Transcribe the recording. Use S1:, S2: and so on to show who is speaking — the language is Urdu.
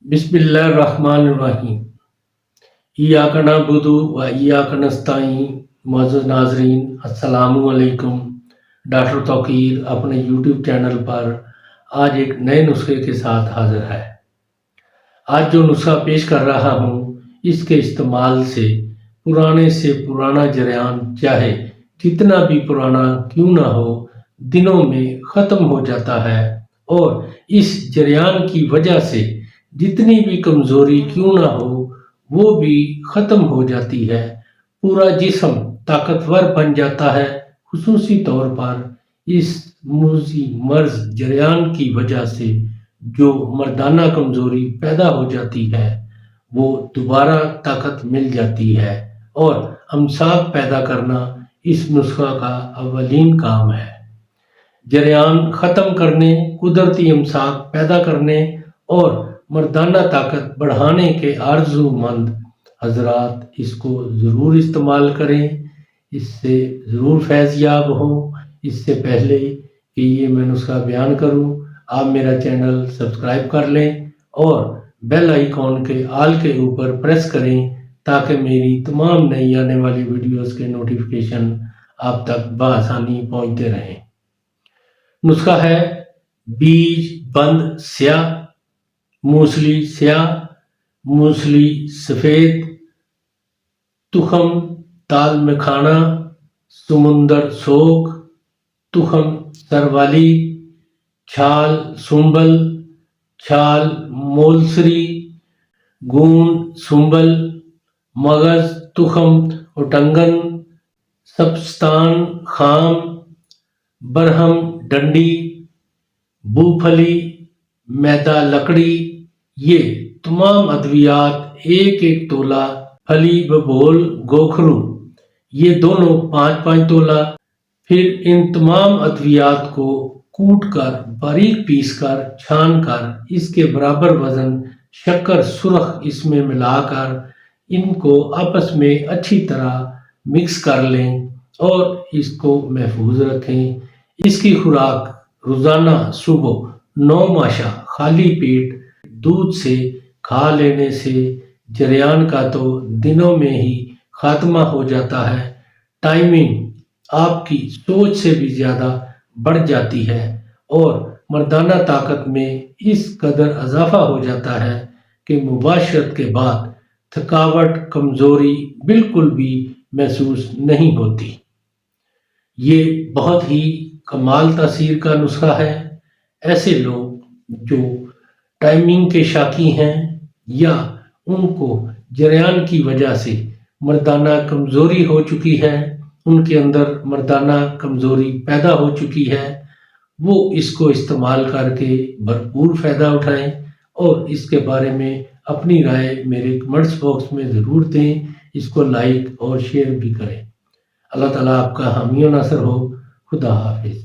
S1: بسم اللہ الرحمن الرحیم۔ ایاک نعبد و ایاک نستعین۔ معزز ناظرین السلام علیکم۔ ڈاکٹر توقیر اپنے یوٹیوب چینل پر آج ایک نئے نسخے کے ساتھ حاضر ہے۔ آج جو نسخہ پیش کر رہا ہوں اس کے استعمال سے پرانا جریان چاہے جتنا بھی پرانا کیوں نہ ہو دنوں میں ختم ہو جاتا ہے، اور اس جریان کی وجہ سے جتنی بھی کمزوری کیوں نہ ہو وہ بھی ختم ہو جاتی ہے۔ پورا جسم طاقتور بن جاتا ہے، خصوصی طور پر اس موذی مرض جریان کی وجہ سے جو مردانہ کمزوری پیدا ہو جاتی ہے وہ دوبارہ طاقت مل جاتی ہے، اور امساک پیدا کرنا اس نسخہ کا اولین کام ہے۔ جریان ختم کرنے، قدرتی امساک پیدا کرنے اور مردانہ طاقت بڑھانے کے آرزو مند حضرات اس کو ضرور استعمال کریں، اس سے ضرور فیض یاب ہوں۔ اس سے پہلے کہ یہ میں نسخہ بیان کروں، آپ میرا چینل سبسکرائب کر لیں اور بیل آئیکن کے آل کے اوپر پریس کریں تاکہ میری تمام نئی آنے والی ویڈیوز کے نوٹیفیکیشن آپ تک بآسانی پہنچتے رہیں۔ نسخہ ہے بیج بند سیاہ، موسلی سیاہ، موسلی سفید، تخم تال مکھانا، سمندر سوگ، تخم سروالی، چھال سنبل، چھال مولسری، گوند سنبل، مغز تخم اٹنگن، سبستان خام، برہم ڈنڈی، بوپھلی، میدا لکڑی۔ یہ تمام ادویات ایک ایک تولہ، پھلی ببول گوکھرو یہ دونوں 5 تولہ۔ پھر ان تمام ادویات کو کوٹ کر باریک پیس کر چھان کر اس کے برابر وزن شکر سرخ اس میں ملا کر ان کو آپس میں اچھی طرح مکس کر لیں اور اس کو محفوظ رکھیں۔ اس کی خوراک روزانہ صبح 9 ماشا خالی پیٹ دودھ سے کھا لینے سے جریان کا تو دنوں میں ہی خاتمہ ہو جاتا ہے، ٹائمنگ آپ کی سوچ سے بھی زیادہ بڑھ جاتی ہے، اور مردانہ طاقت میں اس قدر اضافہ ہو جاتا ہے کہ مباشرت کے بعد تھکاوٹ، کمزوری بالکل بھی محسوس نہیں ہوتی۔ یہ بہت ہی کمال تاثیر کا نسخہ ہے۔ ایسے لوگ جو ٹائمنگ کے شاکی ہیں یا ان کو جریان کی وجہ سے مردانہ کمزوری ہو چکی ہے، ان کے اندر مردانہ کمزوری پیدا ہو چکی ہے، وہ اس کو استعمال کر کے بھرپور فائدہ اٹھائیں اور اس کے بارے میں اپنی رائے میرے کمنٹس باکس میں ضرور دیں۔ اس کو لائک اور شیئر بھی کریں۔ اللہ تعالیٰ آپ کا حامی و ناصر ہو۔ خدا حافظ۔